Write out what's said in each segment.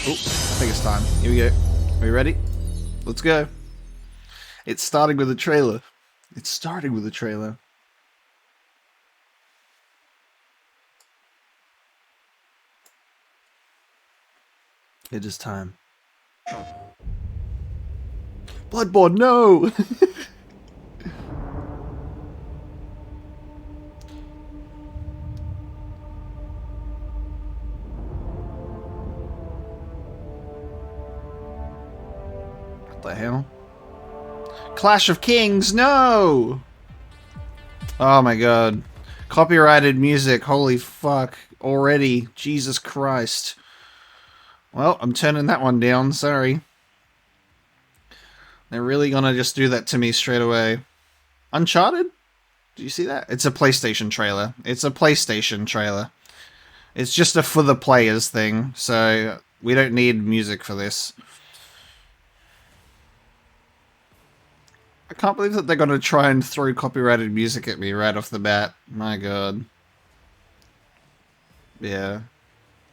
Oh, I think it's time. Here we go. Are you ready? Let's go. It's starting with a trailer. It's starting with a trailer. It is time. Bloodborne, no! What the hell? Clash of Kings, no! Oh my god. Copyrighted music, holy fuck. Already. Jesus Christ. Well, I'm turning that one down, sorry. They're really gonna just do that to me straight away. Uncharted? Do you see that? It's a PlayStation trailer. It's a PlayStation trailer. It's just a for the players thing, so we don't need music for this. I can't believe that they're gonna try and throw copyrighted music at me right off the bat. My god. Yeah.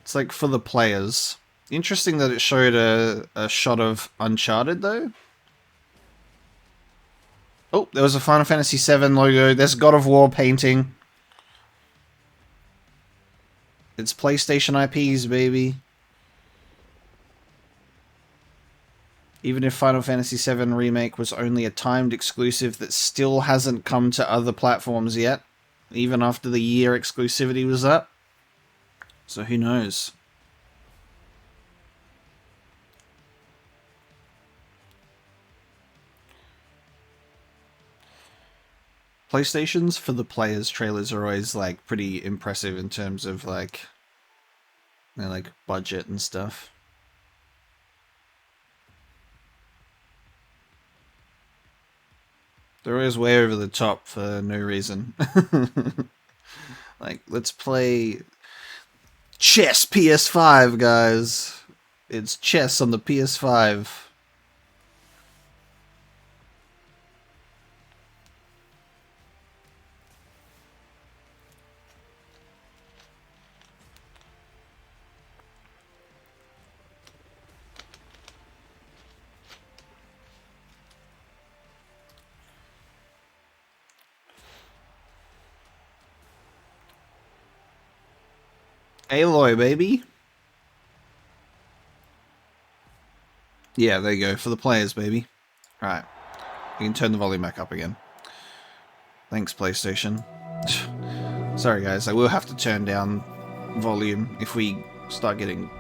It's like for the players. Interesting that it showed a shot of Uncharted, though. Oh, there was a Final Fantasy VII logo. There's God of War painting. It's PlayStation IPs, baby. Even if Final Fantasy VII Remake was only a timed exclusive that still hasn't come to other platforms yet, even after the year exclusivity was up. So who knows? PlayStation's for the players trailers are always like pretty impressive in terms of like, you know, like budget and stuff. They're always way over the top for no reason. Like, let's play chess PS5, guys. It's chess on the PS5. Aloy, baby. Yeah, there you go. For the players, baby. Alright. You can turn the volume back up again. Thanks, PlayStation. Sorry, guys. I will have to turn down volume if we start getting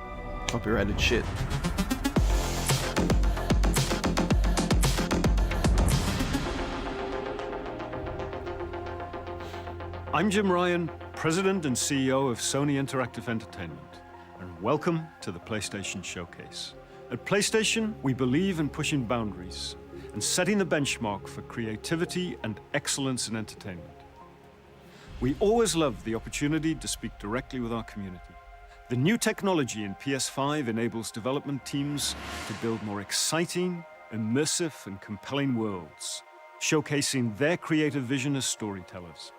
copyrighted shit. I'm Jim Ryan, President and CEO of Sony Interactive Entertainment, and welcome to the PlayStation Showcase. At PlayStation, we believe in pushing boundaries and setting the benchmark for creativity and excellence in entertainment. We always love the opportunity to speak directly with our community. The new technology in PS5 enables development teams to build more exciting, immersive, and compelling worlds, showcasing their creative vision as storytellers.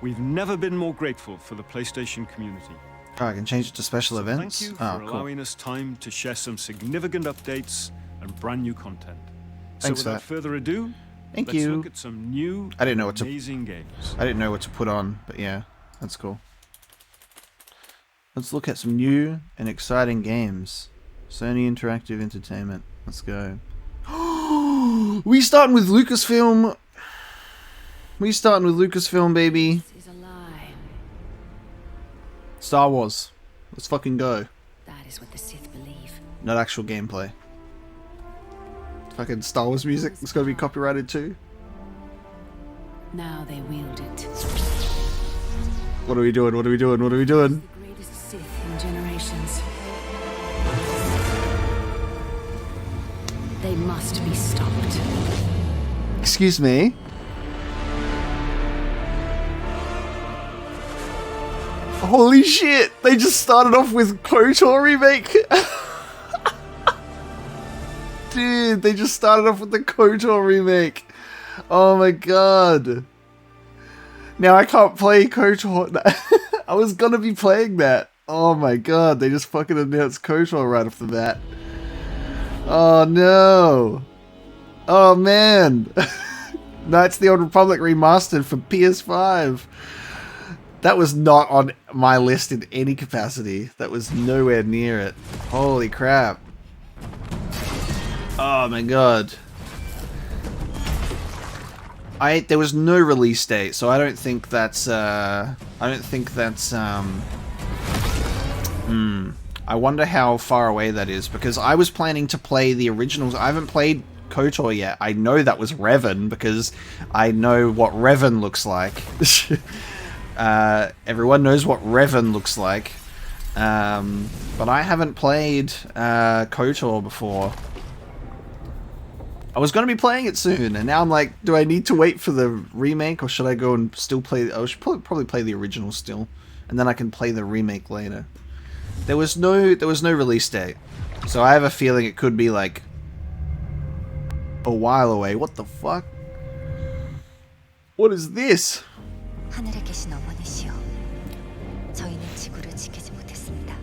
We've never been more grateful for the PlayStation community. Oh, I can change it to special events? Thank you for allowing us time to share some significant updates and brand new content. Thanks so without further ado, let's look at some new amazing games. I didn't know what to put on, but yeah, that's cool. Let's look at some new and exciting games. Sony Interactive Entertainment. Let's go. We starting with Lucasfilm. We starting with Lucasfilm, baby. This is a lie. Star Wars. Let's fucking go. That is what the Sith believe. Not actual gameplay. Fucking Star Wars music. It's gonna be copyrighted too. Now they wield it. What are we doing? What are we doing? What are we doing? The greatest Sith in generations. They must be stopped. Excuse me? Holy shit! They just started off with KOTOR remake! Dude, they just started off with the KOTOR remake! Oh my god! Now I can't play KOTOR. I was gonna be playing that. Oh my god, they just fucking announced KOTOR right off the bat. Oh no. Oh man. Knights of the Old Republic remastered for PS5. That was not on my list in any capacity. That was nowhere near it. Holy crap. Oh my god. There was no release date, so I don't think that's I wonder how far away that is, because I was planning to play the originals. I haven't played KOTOR yet. I know that was Revan because I know what Revan looks like. Everyone knows what Revan looks like. But I haven't played KOTOR before. I was going to be playing it soon, and now I'm like, do I need to wait for the remake, or should I go and still play... I should probably play the original still, and then I can play the remake later. There was no release date, so I have a feeling it could be like a while away. What the fuck? What is this? 하늘에 계신 어머니시여, 저희는 지구를 지키지 못했습니다.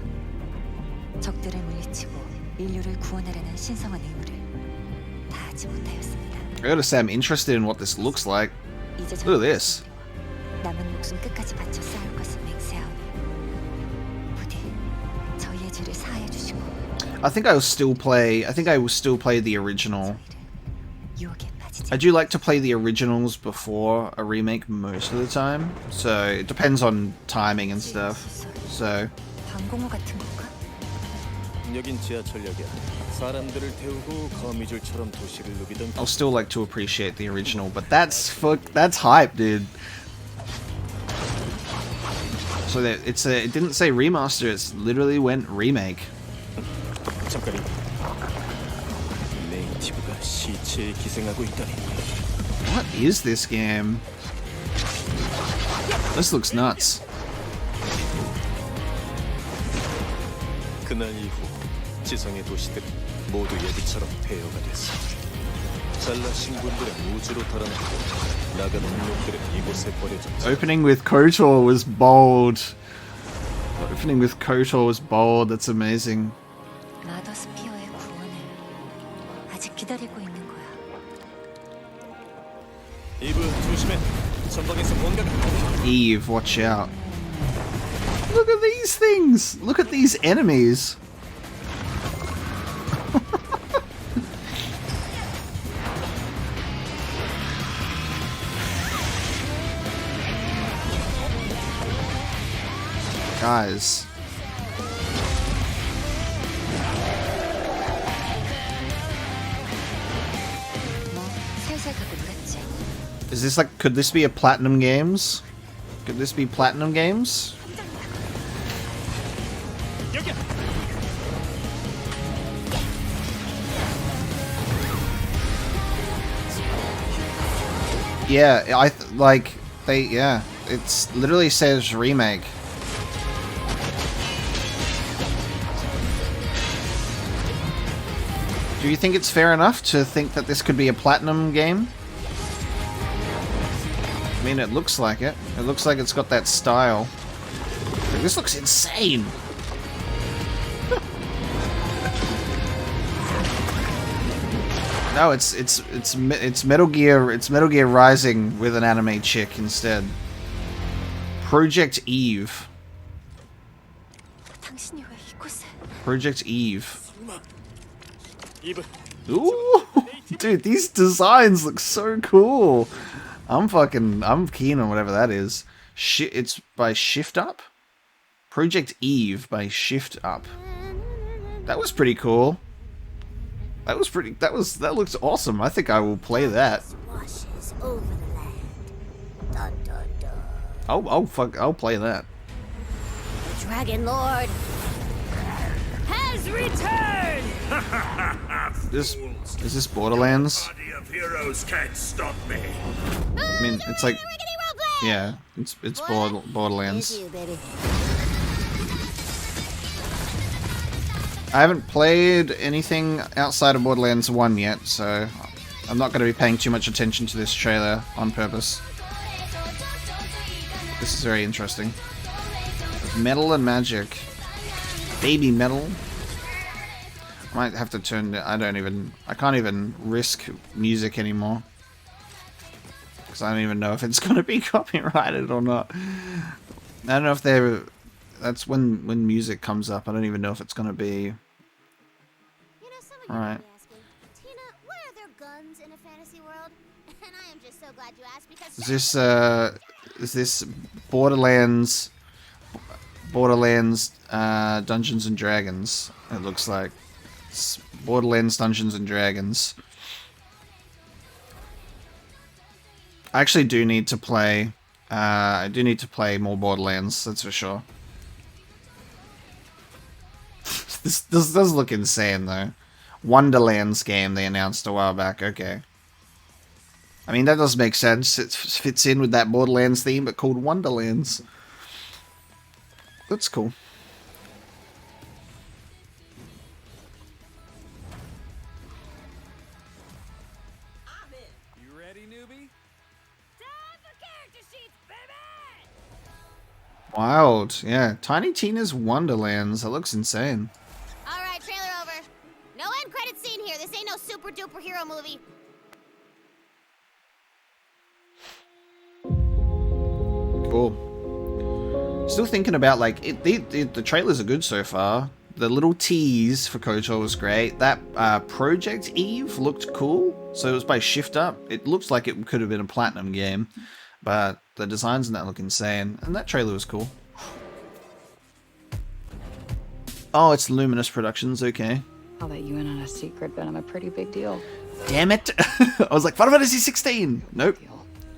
적들을 물리치고 인류를 구원하려는 신성한 의무를 다하지 못하였습니다. I gotta say, I'm interested in what this looks like. Look at this. 남은 목숨 끝까지 바쳐 싸울 것을 맹세하오니 부디 저희의 죄를 사하여 주시고. I think I will still play the original. 유혹에 빠지지. I do like to play the originals before a remake most of the time, so it depends on timing and stuff. So 방공호 같은 건가? 여긴 지하철역이야. 사람들을 태우고 거미줄처럼 도시를 누비던. I'll still like to appreciate the original, but that's hype, dude. So that it didn't say remaster, it's literally went remake. 잠깐이. 네이티브가 시체에 기생하고 있다니. What is this game? This looks nuts. 그날 이후 지성의 도시들은 모두 예비처럼 폐허가 됐어. 잘난 신군들은 우주로 달아나고 나가는 놈들은 이곳에 버려졌지. Opening with KOTOR was bold. Opening with KOTOR was bold. That's amazing. 마더스피어의 구원을 아직 기다리고 있는 거야. 이브 조심해. 전방에서 뭔가가. Eve, watch out. Look at these things! Look at these enemies! Guys. 뭐 살살 가고 놀았지. Is this like, could this be a Platinum Games? Could this be Platinum Games? Yeah, it's literally says remake. Do you think it's fair enough to think that this could be a Platinum game? I mean, it looks like it. It looks like it's got that style. This looks insane! No, it's Metal Gear. It's Metal Gear Rising with an anime chick instead. Project Eve. 당신이 왜 이곳에? Project Eve. 이브. Ooh, dude, these designs look so cool. I'm keen on whatever that is. It's by Shift Up. Project Eve by Shift Up. That was pretty cool. That looks awesome. I think I will play that. Washes over the land. Dun, dun, dun. I'll play that. The Dragon Lord has returned. Is this Borderlands? Body of heroes can't stop me. I mean, it's like, yeah, it's Borderlands. You, baby. I haven't played anything outside of Borderlands 1 yet, so I'm not going to be paying too much attention to this trailer on purpose. This is very interesting. Metal and magic. Baby metal. I might have to turn I can't even risk music anymore. Because I don't even know if it's going to be copyrighted or not. I don't know if that's when music comes up. I don't even know if it's going to be. Alright. Tina, what are there guns in a fantasy world? And I am just so glad you asked because Is this Borderlands Dungeons and Dragons? It looks like it's Borderlands Dungeons and Dragons. I actually do need to play. I do need to play more Borderlands. That's for sure. This does look insane though. Wonderlands game they announced a while back. Okay. I mean, that does make sense. It fits in with that Borderlands theme, but called Wonderlands. That's cool. You ready, newbie? time for character sheets, baby! Wild. Yeah. Tiny Tina's Wonderlands. That looks insane. All right, trailer over. No end credit scene here. This ain't no super duper hero movie. Cool. Still thinking about, like, the trailers are good so far. The little tease for KOTOR was great. That Project Eve looked cool. So it was by Shift Up. It looks like it could have been a Platinum game. But the designs in that look insane. And that trailer was cool. Oh, it's Luminous Productions. Okay. I'll let you in on a secret, but I'm a pretty big deal. Damn it. I was like, Final Fantasy 16. Nope.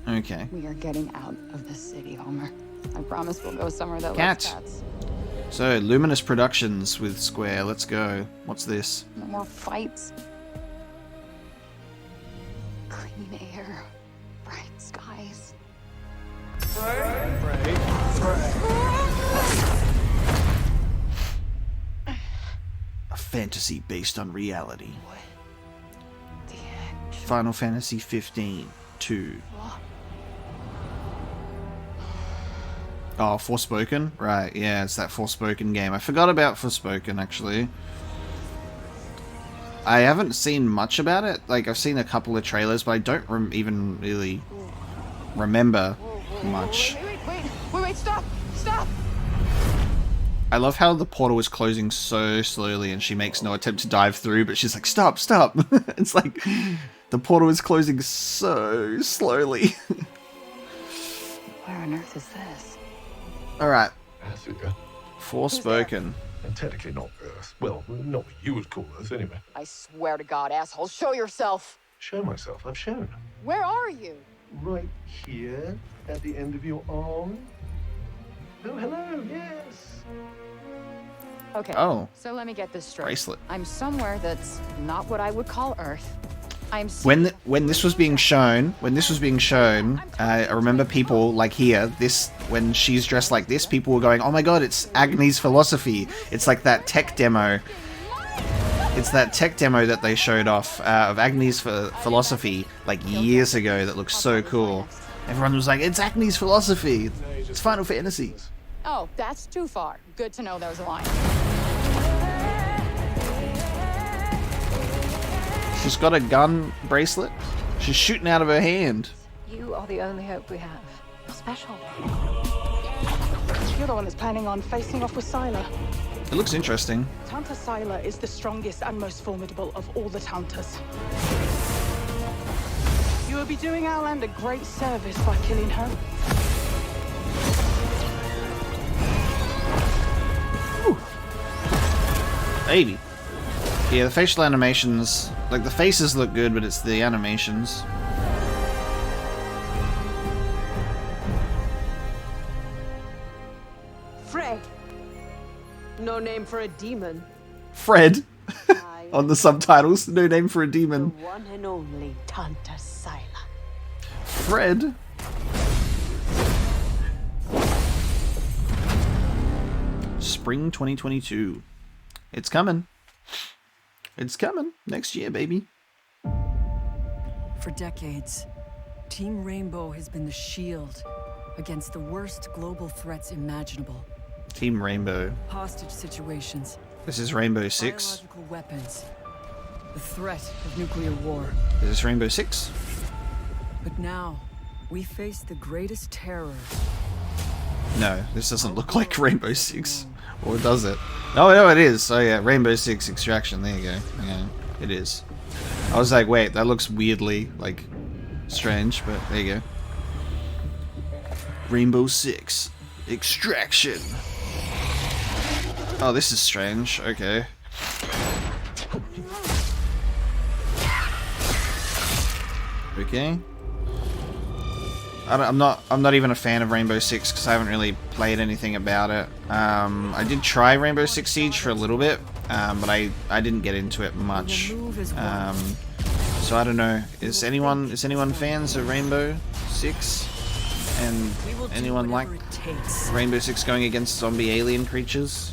Okay. We are getting out of the city, Homer. I promise we'll go somewhere that Cat. lets cats. So, Luminous Productions with Square. Let's go. What's this? No more fights. Clean air. Bright skies. A fantasy based on reality. The edge. Final Fantasy 15 2. Oh, Forspoken? Right, yeah, it's that Forspoken game. I forgot about Forspoken, actually. I haven't seen much about it. Like, I've seen a couple of trailers, but I don't even really remember much. Wait, stop! I love how the portal is closing so slowly and she makes no attempt to dive through, but she's like, stop! It's like, the portal is closing so slowly. Where on earth is this? Alright. Africa. Forspoken. And technically not Earth. Well, not what you would call Earth, anyway. I swear to God, asshole, show yourself! Show myself. I've shown. Where are you? Right here, at the end of your arm. Oh, hello, yes. Okay, Oh. so let me get this straight. Bracelet. I'm somewhere that's not what I would call Earth. I'm When this was being shown, I remember people like here. When she's dressed like this, people were going, "Oh my god, it's Agnes Philosophy!" It's like that tech demo. It's that tech demo that they showed off of Agnes Philosophy like years ago. That looks so cool. Everyone was like, "It's Agnes Philosophy! It's Final Fantasy!" Oh, that's too far. Good to know there's a line. She's got a gun bracelet. She's shooting out of her hand. You are the only hope we have. Special. You're the one that's planning on facing off with Sylar. It looks interesting. Tanta Sylar is the strongest and most formidable of all the Tantas. You will be doing our land a great service by killing her. Whew. Baby. Yeah, the facial animations, like the faces look good, but it's the animations. Fred. No name for a demon. Fred. On the subtitles, no name for a demon. The one and only Tanta Sylar. Fred. Spring 2022. It's coming. It's coming. Next year, baby. For decades, Team Rainbow has been the shield against the worst global threats imaginable. Team Rainbow. Hostage situations. This is Rainbow Six. Biological weapons. The threat of nuclear war. Is this Rainbow Six? But now, we face the greatest terror. No, this doesn't look like Rainbow Six. Or does it? Oh, no, it is. Oh, yeah, Rainbow Six Extraction. There you go. Yeah, it is. I was like, wait, that looks weirdly, like, strange, but there you go. Rainbow Six Extraction. Oh, this is strange. Okay. Okay. I'm not even a fan of Rainbow Six because I haven't really played anything about it. I did try Rainbow Six Siege for a little bit, but I didn't get into it much. So I don't know. Is anyone fans of Rainbow Six? And anyone like Rainbow Six going against zombie alien creatures?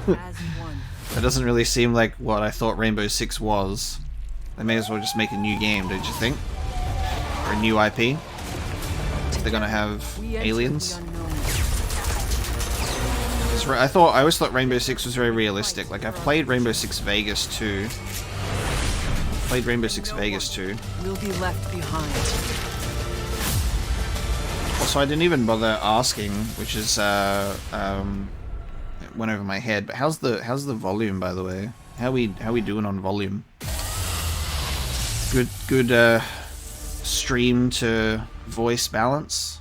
That doesn't really seem like what I thought Rainbow Six was. They may as well just make a new game, don't you think? Or a new IP? They're gonna have aliens. I always thought Rainbow Six was very realistic. Like I've played Rainbow Six Vegas 2. We'll be left behind. Also, I didn't even bother asking, which is it went over my head. But how's the volume, by the way? How we doing on volume? Good stream to voice balance.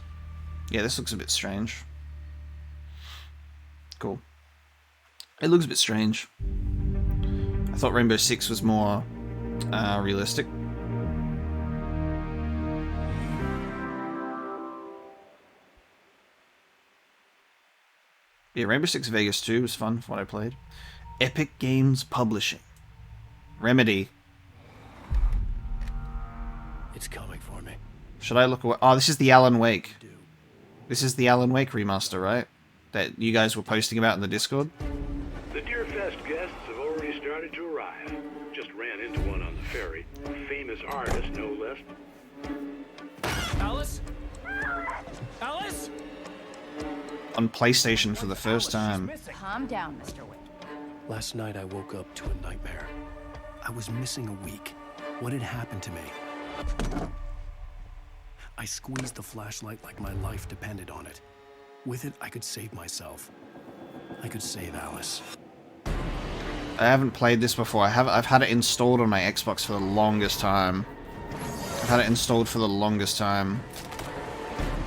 Yeah, this looks a bit strange. Cool. It looks a bit strange. I thought Rainbow Six was more realistic. Yeah, Rainbow Six Vegas 2 was fun for what I played. Epic Games Publishing. Remedy. It's coming for me. Should I look away? Oh, this is the Alan Wake. This is the Alan Wake remaster, right? That you guys were posting about in the Discord? The Deerfest guests have already started to arrive. Just ran into one on the ferry. A famous artist, no less. Alice? Alice? On PlayStation for the first time. Calm down, Mr. Wake. Last night I woke up to a nightmare. I was missing a week. What had happened to me? I squeezed the flashlight like my life depended on it. With it, I could save myself. I could save Alice. I haven't played this before. I've had it installed on my Xbox for the longest time.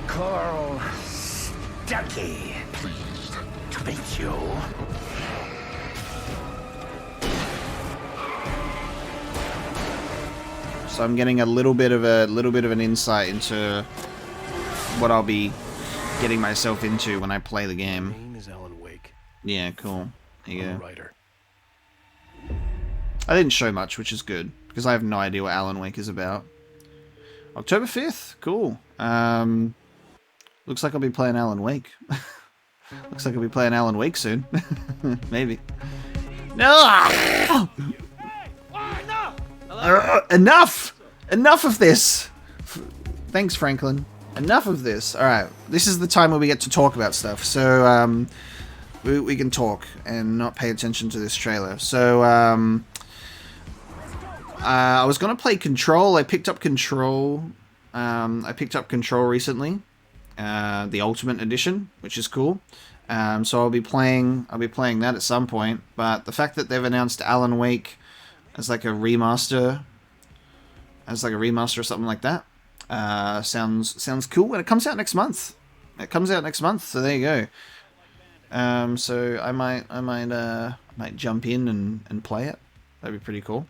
Carl Stucky, pleased to meet you. So I'm getting a little bit of an insight into what I'll be getting myself into when I play the game. My name is Alan Wake. Yeah, cool. There you I'm a go. writer. I didn't show much, which is good, because I have no idea what Alan Wake is about. October 5th? Cool. Looks like I'll be playing Alan Wake. Looks like I'll be playing Alan Wake soon. Maybe. No! Enough! Enough of this! Thanks, Franklin. Enough of this. Alright, this is the time where we get to talk about stuff. So, we can talk and not pay attention to this trailer. So, I was gonna play Control. I picked up Control. Recently. The Ultimate Edition, which is cool. So I'll be playing that at some point. But the fact that they've announced Alan Wake as like a remaster, or something like that, sounds cool. And it comes out next month. So there you go. So I might jump in and play it. That'd be pretty cool.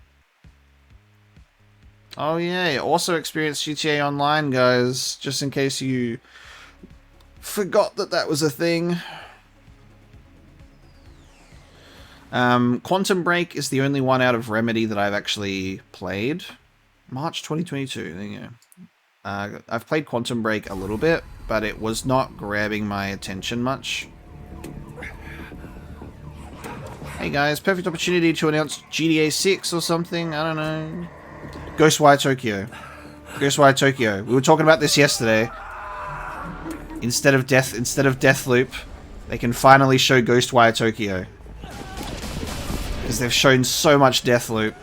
Oh yeah, also experienced GTA Online, guys, just in case you forgot that was a thing. Quantum Break is the only one out of Remedy that I've actually played. March 2022, there you go. I've played Quantum Break a little bit, but it was not grabbing my attention much. Hey guys, perfect opportunity to announce GTA 6 or something, I don't know. Ghostwire Tokyo. We were talking about this yesterday. Instead of Deathloop, They can finally show Ghostwire Tokyo. Because they've shown so much Deathloop.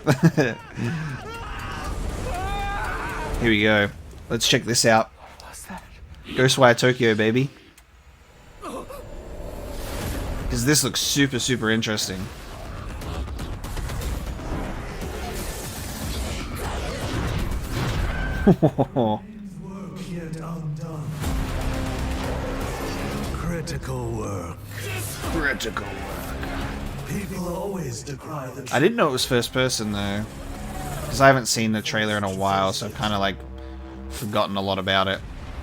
Here we go. Let's check this out. What's that? Ghostwire Tokyo, baby. Because this looks super, super interesting. Critical work. Critical work. People always decry the I didn't know it was first person though. Because I haven't seen the trailer in a while, so I've kind of like forgotten a lot about it.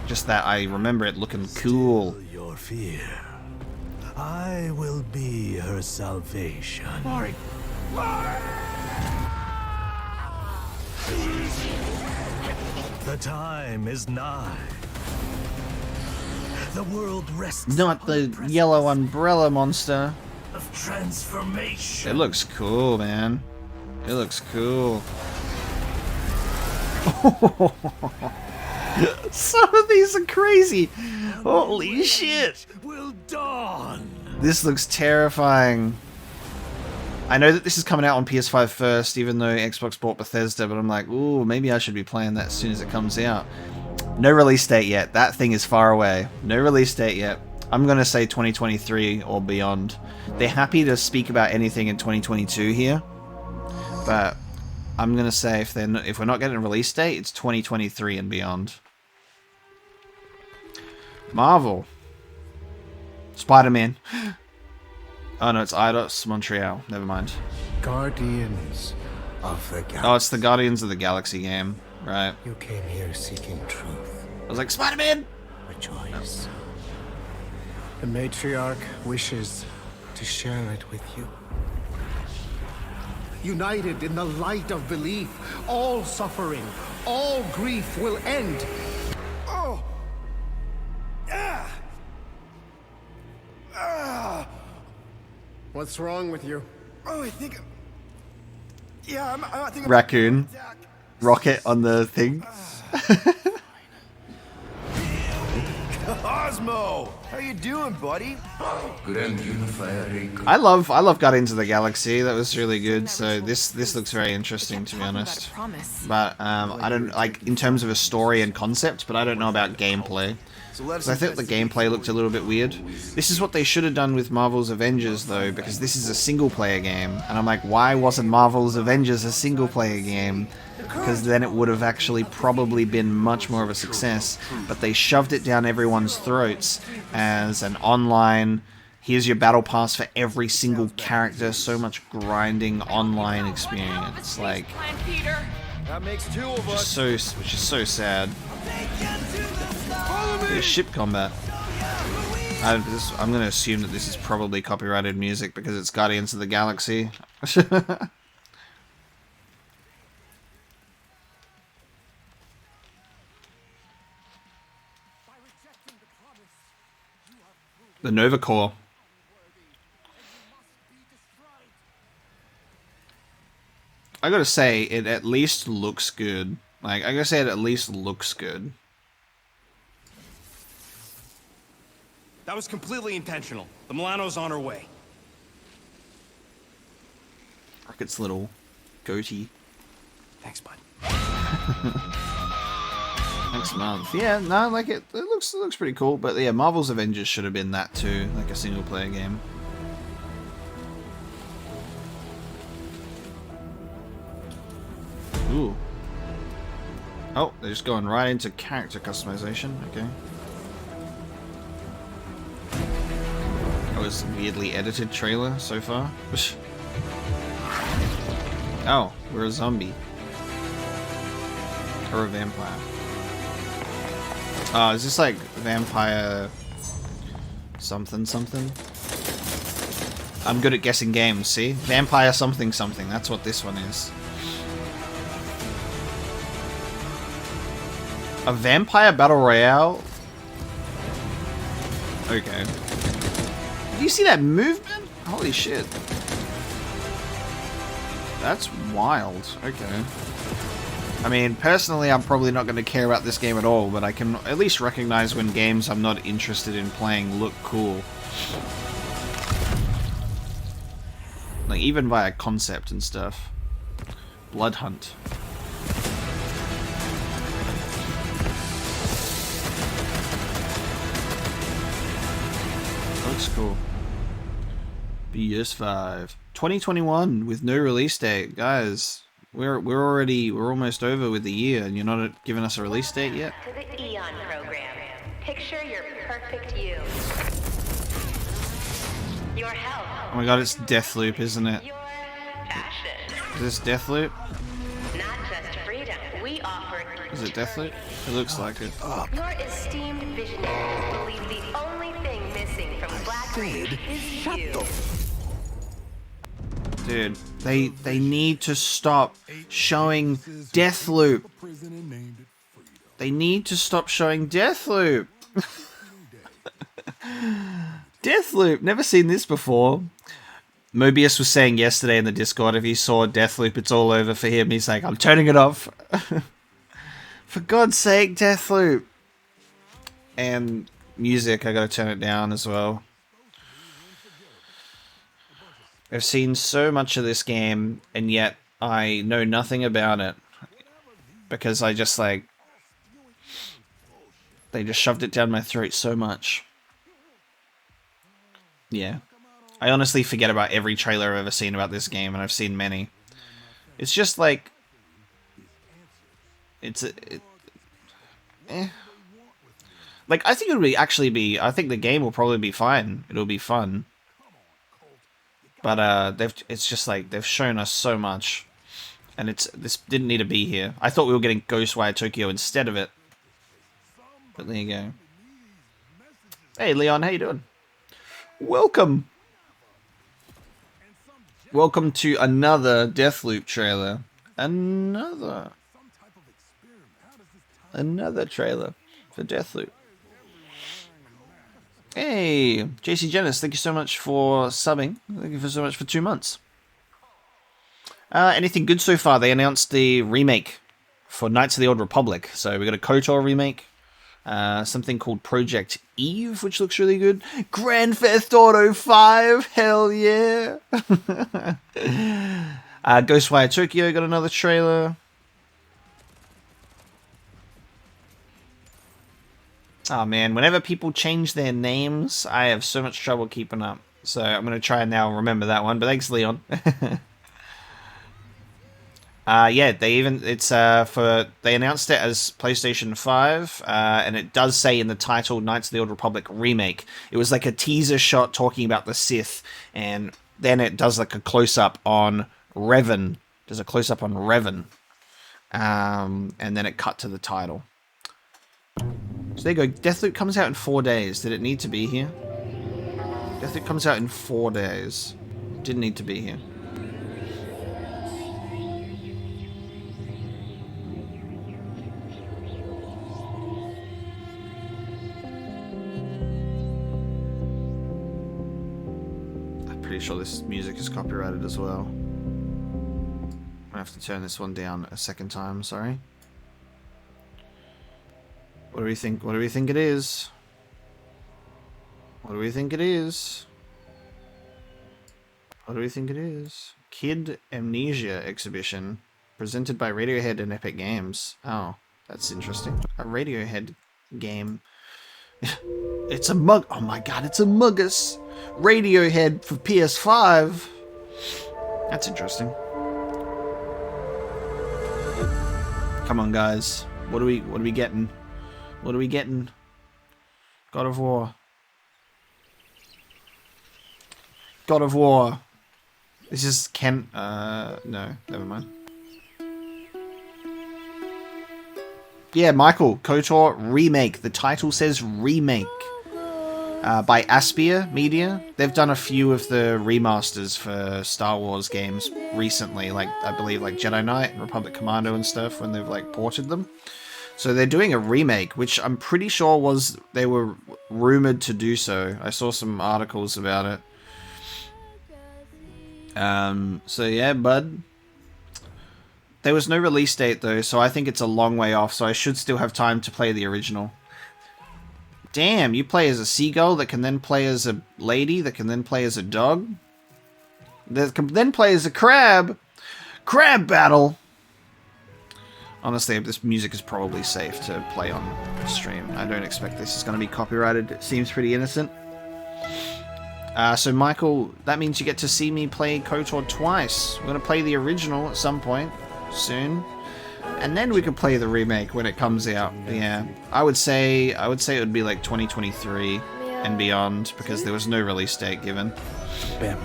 Just that I remember it looking cool. Your fear. I will be her salvation. Mari. The time is nigh. The world rests. Not the yellow umbrella monster. Of transformation. It looks cool, man. It looks cool. Some of these are crazy. Holy shit. Will dawn. This looks terrifying. I know that this is coming out on PS5 first, even though Xbox bought Bethesda, but I'm like, ooh, maybe I should be playing that as soon as it comes out. No release date yet. That thing is far away. No release date yet. I'm going to say 2023 or beyond. They're happy to speak about anything in 2022 here, but I'm going to say if we're not getting a release date, it's 2023 and beyond. Marvel. Spider-Man. Oh no, it's Eidos Montreal. Never mind. Guardians of the Galaxy. Oh, it's the Guardians of the Galaxy game. Right. You came here seeking truth. I was like, Spider-Man! Rejoice. The matriarch wishes to share it with you. United in the light of belief, all suffering, all grief will end. Oh! Ah! Ah! What's wrong with you? Oh, I think. Yeah, I think. Raccoon. Rocket on the thing. Cosmo! How you doing, buddy? I love Guardians of the Galaxy. That was really good. So this looks very interesting, to be honest. But I don't like in terms of a story and concept, but I don't know about gameplay. Because I think the gameplay looked a little bit weird. This is what they should have done with Marvel's Avengers, though, because this is a single-player game. And I'm like, why wasn't Marvel's Avengers a single-player game? Because then it would have actually probably been much more of a success. But they shoved it down everyone's throats as an online, here's your battle pass for every single character, so much grinding online experience. Like, That makes two of us. which is so sad. There's ship combat. I'm going to assume that this is probably copyrighted music because it's Guardians of the Galaxy. The Nova Corps. I gotta say, it at least looks good. Like, I gotta say, it at least looks good. That was completely intentional. The Milano's on her way. Rocket's little goatee. Thanks, bud. Next month. Yeah, no, like it looks pretty cool. But yeah, Marvel's Avengers should have been that too, like a single player game. Ooh. Oh, they're just going right into character customization. Okay. That was a weirdly edited trailer so far. Oh, we're a zombie. Or a vampire. Oh, is this like vampire something something? I'm good at guessing games, see? Vampire something something, that's what this one is. A vampire battle royale? Okay. Do you see that movement? Holy shit. That's wild. Okay. I mean, personally, I'm probably not going to care about this game at all, but I can at least recognize when games I'm not interested in playing look cool. Like, even via concept and stuff. Blood Hunt. Looks cool. PS5. 2021 with no release date. Guys, we're almost over with the year and you're not giving us a release date yet? To the Eon program. Picture your perfect you. Your health. Oh my god, it's Deathloop, isn't it? Your passion. Is this Deathloop? Not just freedom. We offer. Is it Deathloop? It looks like it. Oh. Your esteemed visionaries believe the only thing missing from Black Reach is you. Dude, they need to stop showing Deathloop. They need to stop showing Deathloop. Deathloop, never seen this before. Mobius was saying yesterday in the Discord, if he saw Deathloop, it's all over for him. He's like, I'm turning it off. For God's sake, Deathloop. And music, I gotta turn it down as well. I've seen so much of this game, and yet I know nothing about it. Because I just, like... They just shoved it down my throat so much. Yeah. I honestly forget about every trailer I've ever seen about this game, and I've seen many. It's just like... Like, I think it would actually be... I think the game will probably be fine. It'll be fun. But it's just like, they've shown us so much. And this didn't need to be here. I thought we were getting Ghostwire Tokyo instead of it. But there you go. Hey, Leon, how you doing? Welcome! Welcome to another Deathloop trailer. Another trailer for Deathloop. Hey, JC Janice, thank you so much for subbing. Thank you so much for 2 months. Anything good so far? They announced the remake for Knights of the Old Republic. So we got a KOTOR remake. Something called Project Eve, which looks really good. Grand Theft Auto 5, hell yeah! Ghostwire Tokyo got another trailer. Oh man, whenever people change their names, I have so much trouble keeping up. So I'm going to try and now remember that one, but thanks, Leon. Yeah, they announced it as PlayStation 5, and it does say in the title Knights of the Old Republic remake. It was like a teaser shot talking about the Sith, and then it does like a close-up on Revan. There's a close-up on Revan. And then it cut to the title. So there you go. Deathloop comes out in 4 days. Did it need to be here? Deathloop comes out in 4 days. Didn't need to be here. I'm pretty sure this music is copyrighted as well. I have to turn this one down a second time, sorry. What do we think? What do we think it is? What do we think it is? What do we think it is? Kid Amnesia exhibition presented by Radiohead and Epic Games. Oh, that's interesting. A Radiohead game. It's a mug. Oh my god, it's a Muggus. Radiohead for PS5. That's interesting. Come on, guys. What are we getting? What are we getting? God of War. God of War. This is no, never mind. Yeah, Michael, KOTOR remake. The title says remake. By Aspia Media. They've done a few of the remasters for Star Wars games recently, like I believe like Jedi Knight and Republic Commando and stuff when they've like ported them. So they're doing a remake, which I'm pretty sure they were rumored to do so. I saw some articles about it. So yeah, bud. There was no release date though, so I think it's a long way off, so I should still have time to play the original. Damn, you play as a seagull that can then play as a lady that can then play as a dog. That can then play as a crab. Crab battle! Honestly, this music is probably safe to play on stream. I don't expect this is going to be copyrighted. It seems pretty innocent. So Michael, that means you get to see me play KOTOR twice. We're going to play the original at some point soon. And then we can play the remake when it comes out. Yeah, I would say it would be like 2023 and beyond because there was no release date given. Yeah,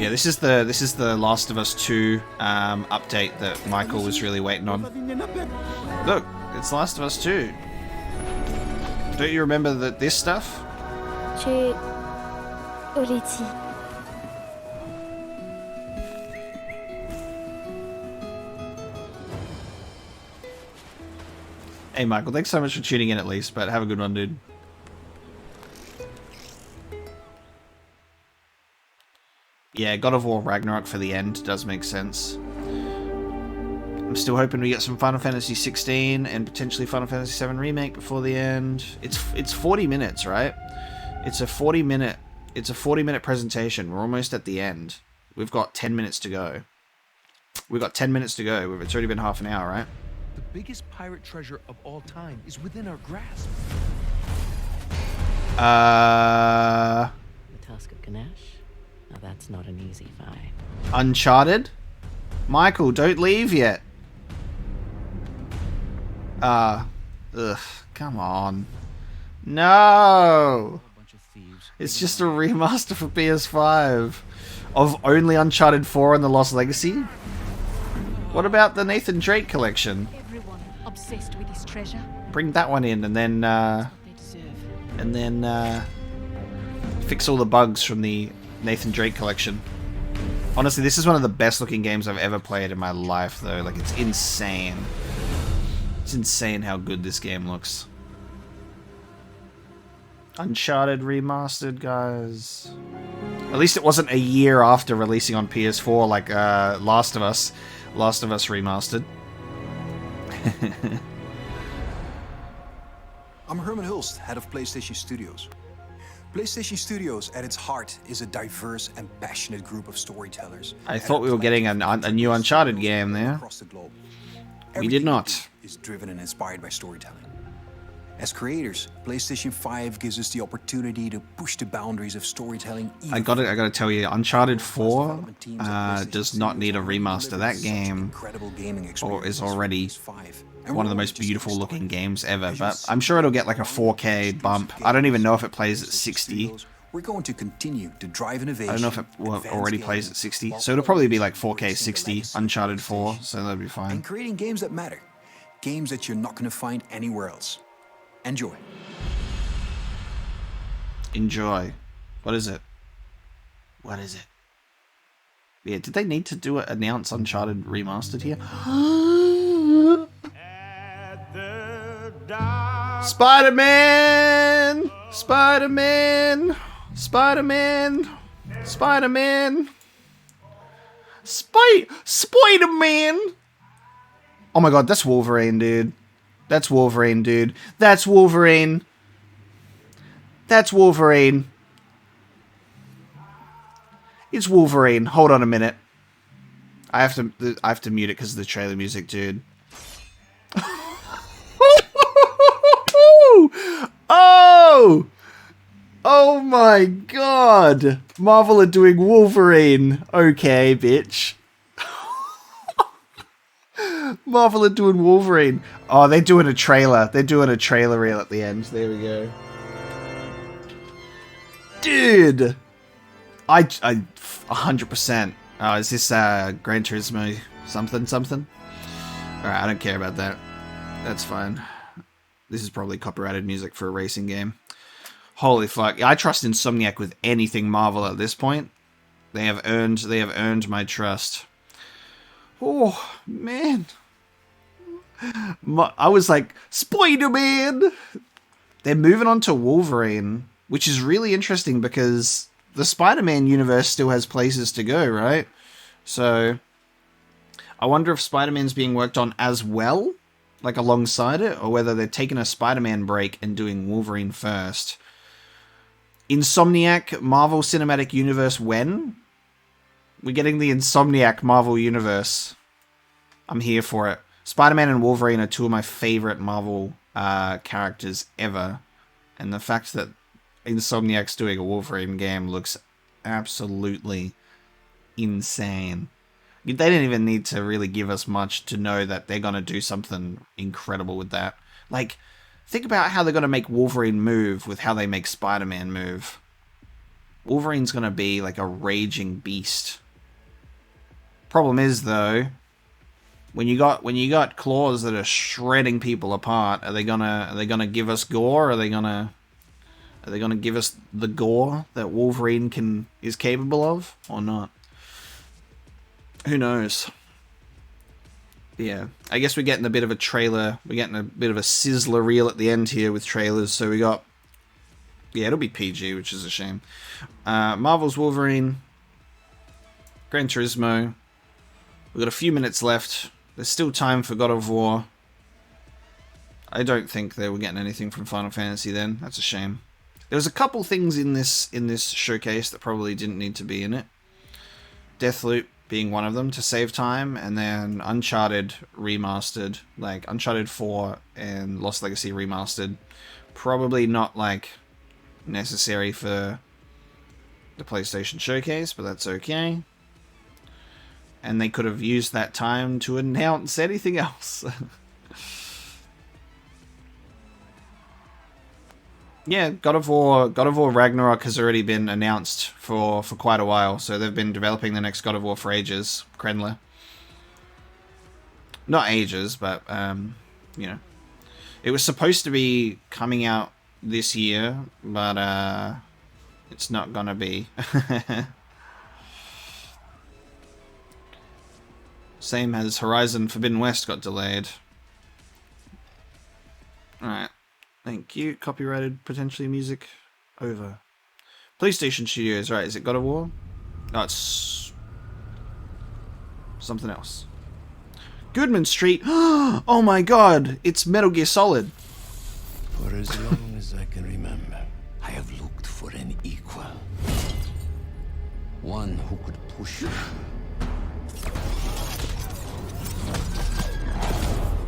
this is the Last of Us 2 update that Michael was really waiting on. Look, it's Last of Us 2. Don't you remember this stuff? Hey Michael, thanks so much for tuning in at least, but have a good one, dude. Yeah, God of War Ragnarok for the end does make sense. I'm still hoping we get some Final Fantasy 16 and potentially Final Fantasy 7 Remake before the end. It's 40 minutes, right? It's a 40-minute presentation. We're almost at the end. We've got 10 minutes to go. We've got 10 minutes to go. It's already been half an hour, right? The biggest pirate treasure of all time is within our grasp. The Tusk of Ganesh? Now that's not an easy fight. Uncharted? Michael, don't leave yet. Ugh, come on. No! It's just a remaster for PS5 of only Uncharted 4 and The Lost Legacy? What about the Nathan Drake collection? Everyone obsessed with his treasure. Bring that one in and then fix all the bugs from the Nathan Drake collection. Honestly, this is one of the best looking games I've ever played in my life though. Like, it's insane. It's insane how good this game looks. Uncharted remastered, guys. At least it wasn't a year after releasing on PS4 like Last of Us remastered. I'm Herman Hulst, head of PlayStation Studios. PlayStation Studios, at its heart, is a diverse and passionate group of storytellers. I thought we were getting a new Uncharted game there. We did not. Is driven and inspired by storytelling. As creators, PlayStation 5 gives us the opportunity to push the boundaries of storytelling. I gotta tell you, Uncharted 4 does not need a remaster. That game is already one of the most beautiful looking games ever, but I'm sure it'll get like a 4K bump. I don't even know if it plays at 60. We're going to continue to drive innovation. I don't know if it already plays at 60, so it'll probably be like 4K 60 Uncharted 4, so that'll be fine. And creating games that matter. Games that you're not going to find anywhere else. Enjoy. Enjoy. What is it? What is it? Yeah, did they need to announce Uncharted Remastered here? Spider-Man! Spider-Man! Spider-Man! Spider-Man! Spider-Man! Oh my god, that's Wolverine, dude. That's Wolverine, dude. That's Wolverine. That's Wolverine. It's Wolverine. Hold on a minute. I have to mute it because of the trailer music, dude. Oh! Oh my god! Marvel are doing Wolverine. Okay, bitch. Marvel are doing Wolverine. Oh, they're doing a trailer. They're doing a trailer reel at the end. There we go. Dude! I 100%. Oh, is this Gran Turismo something? Alright, I don't care about that. That's fine. This is probably copyrighted music for a racing game. Holy fuck. I trust Insomniac with anything Marvel at this point. They have earned my trust. Oh, man. I was like, Spider-Man! They're moving on to Wolverine, which is really interesting because the Spider-Man universe still has places to go, right? So, I wonder if Spider-Man's being worked on as well like alongside it, or whether they're taking a Spider-Man break and doing Wolverine first. Insomniac Marvel Cinematic Universe when? We're getting the Insomniac Marvel Universe. I'm here for it. Spider-Man and Wolverine are two of my favorite Marvel characters ever. And the fact that Insomniac's doing a Wolverine game looks absolutely insane. They didn't even need to really give us much to know that they're going to do something incredible with that. Like, think about how they're going to make Wolverine move with how they make Spider-Man move. Wolverine's going to be like a raging beast. Problem is, though, when you got claws that are shredding people apart, are they gonna give us gore? Are they gonna give us the gore that Wolverine is capable of, or not? Who knows? Yeah, I guess we're getting a bit of a trailer. We're getting a bit of a sizzler reel at the end here with trailers. So we got, yeah, it'll be PG, which is a shame. Marvel's Wolverine, Gran Turismo. We've got a few minutes left. There's still time for God of War. I don't think they were getting anything from Final Fantasy then. That's a shame. There was a couple things in this showcase that probably didn't need to be in it. Deathloop being one of them to save time, and then Uncharted remastered, like Uncharted 4 and Lost Legacy remastered. Probably not like necessary for the PlayStation showcase, but that's okay. And they could have used that time to announce anything else. Yeah, God of War Ragnarok has already been announced for quite a while, so they've been developing the next God of War for ages. Krenler. Not ages, but, you know. It was supposed to be coming out this year, but, it's not gonna be. Same as Horizon Forbidden West got delayed. Alright. Thank you. Copyrighted, potentially music. Over. PlayStation Studios, right. Is it God of War? Oh, it's something else. Goodman Street. Oh my god. It's Metal Gear Solid. For as long as I can remember, I have looked for an equal. One who could push me.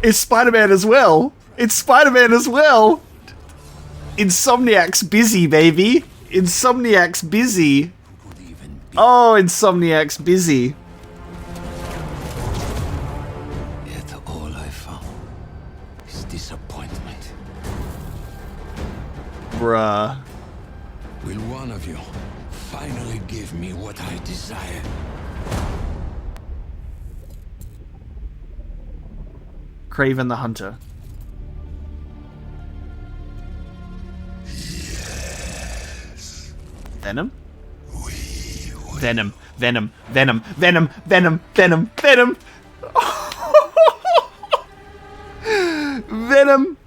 It's Spider-Man as well. It's Spider-Man as well. Insomniac's busy, baby. Insomniac's busy. Oh, Insomniac's busy. Yet all I found is disappointment. Bruh. Will one of you finally give me what I desire? Kraven the Hunter. Yes. Venom? Venom. Venom. Venom. Venom. Venom. Venom. Venom. Venom.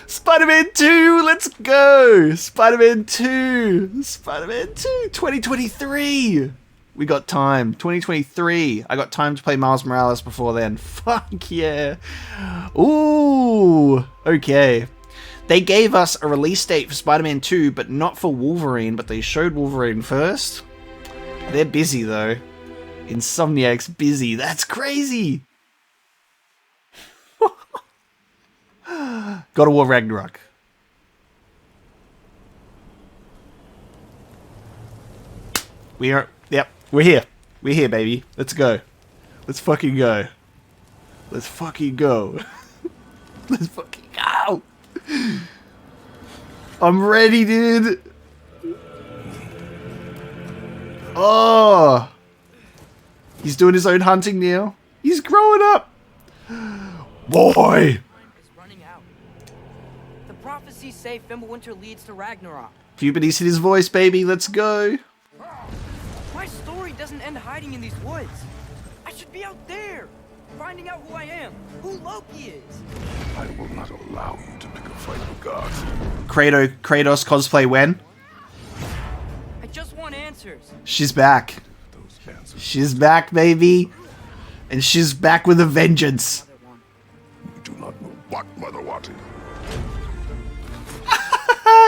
Spider-Man 2. Let's go. Spider-Man 2. Spider-Man 2. 2023. We got time. 2023. I got time to play Miles Morales before then. Fuck yeah. Ooh. Okay. They gave us a release date for Spider-Man 2, but not for Wolverine, but they showed Wolverine first. They're busy, though. Insomniac's busy. That's crazy. God of War Ragnarok. We are... Yep. We're here. We're here, baby. Let's go. Let's fucking go. Let's fucking go. Let's fucking go. I'm ready, dude. Oh. He's doing his own hunting now. He's growing up. Boy. The prophecies say Fimbulwinter leads to Ragnarok. Puberty's hit his voice, baby. Let's go. My story doesn't end hiding in these woods. I should be out there, finding out who I am, who Loki is. I will not allow you to pick a fight with gods. Kratos cosplay when? I just want answers. She's back. She's back, baby. And she's back with a vengeance. What, Mother Watty?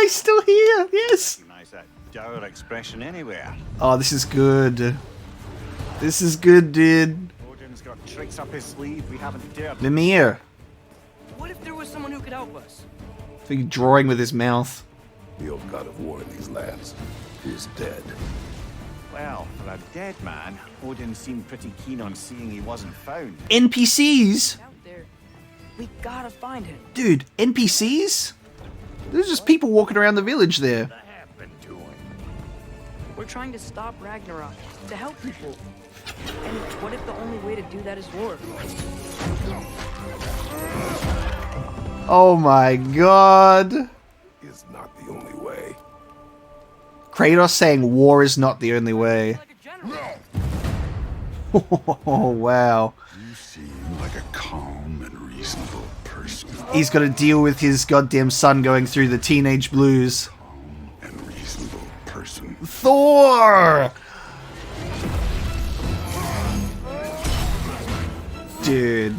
He's still here. Yes. Recognize that dour expression anywhere. Oh, this is good. This is good, dude. Odin's got tricks up his sleeve we haven't dared. Mimir. What if there was someone who could help us? Big drawing with his mouth. The old god of war in these lands. He is dead. Well, for a dead man, Odin seemed pretty keen on seeing he wasn't found. NPCs? Out there. We gotta find him. Dude, NPCs? There's just people walking around the village there. We're trying to stop Ragnarok, to help people. And what if the only way to do that is war? Oh my god. Is not the only way. Kratos saying war is not the only way. Oh, wow. You seem like a calm and reasonable person. He's got to deal with his goddamn son going through the teenage blues. Calm and reasonable person. Thor! Dude.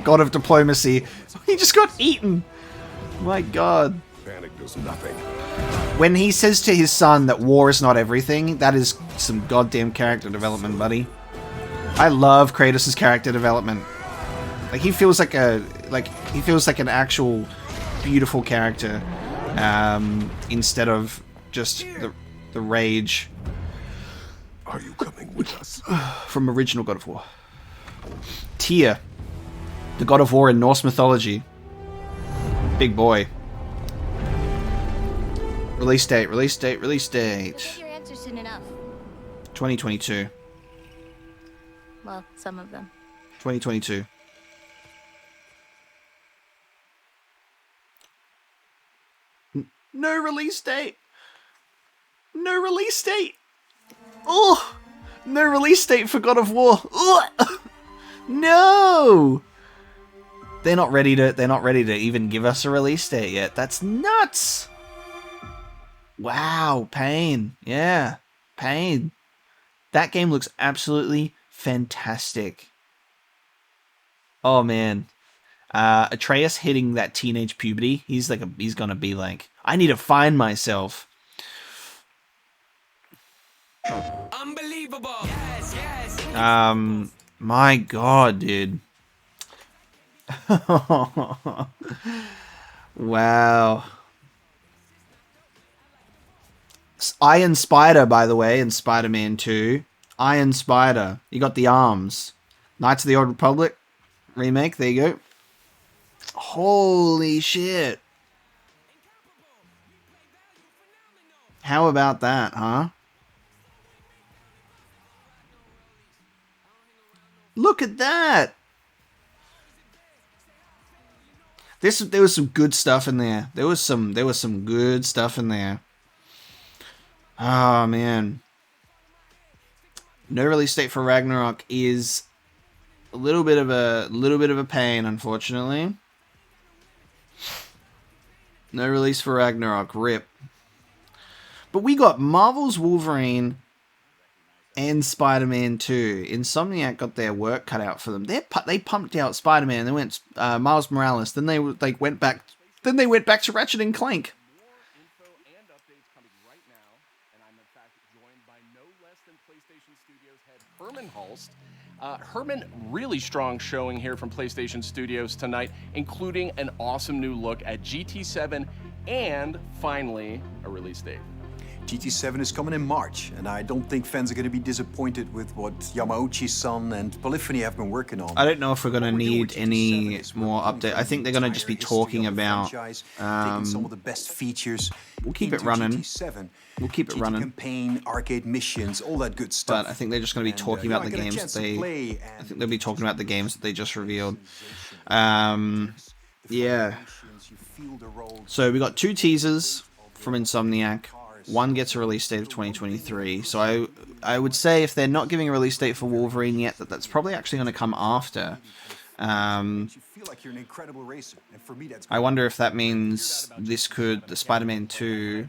God of diplomacy. He just got eaten. My god. Panic does nothing. When he says to his son that war is not everything, that is some goddamn character development, buddy. I love Kratos' character development. Like he feels like an actual beautiful character, instead of just the rage. Are you coming with us? From original God of War. Tyr, the God of War in Norse mythology. Big boy. Release date, release date, release date. Get your answer soon enough. 2022. Well, some of them. 2022. No release date. No release date. Oh, no release date for God of War. Ugh. No. They're not ready to even give us a release date yet. That's nuts. Wow, pain. Yeah, pain. That game looks absolutely fantastic. Oh man. Atreus hitting that teenage puberty. He's gonna be like, I need to find myself. Unbelievable. Yes, yes. My god, dude. Wow. Iron Spider, by the way, in Spider-Man 2. Iron Spider. You got the arms. Knights of the Old Republic remake. There you go. Holy shit. How about that, huh? Look at that. There was some good stuff in there. There was some good stuff in there. Oh man. No release date for Ragnarok is a little bit of a pain, unfortunately. No release for Ragnarok, rip. But we got Marvel's Wolverine and Spider-Man 2. Insomniac got their work cut out for them. They pumped out Spider-Man. They went Miles Morales. Then they went back. Then they went back to Ratchet and Clank. Herman Hulst. Herman, really strong showing here from PlayStation Studios tonight, including an awesome new look at GT7 and finally a release date. GT7 is coming in March, and I don't think fans are going to be disappointed with what Yamauchi-san and Polyphony have been working on. I don't know if we're going to need any more update. I think they're going to just be talking about taking some of the best features. We'll keep it running. GT7. We'll keep it running. Campaign, arcade missions, all that good stuff. But I think they're just going to be talking about the games that they. I think they'll be talking about the games that they just revealed. Yeah. So we got 2 teasers from Insomniac. One gets a release date of 2023. So I would say if they're not giving a release date for Wolverine yet, that's probably actually going to come after. I wonder if that means the Spider-Man 2.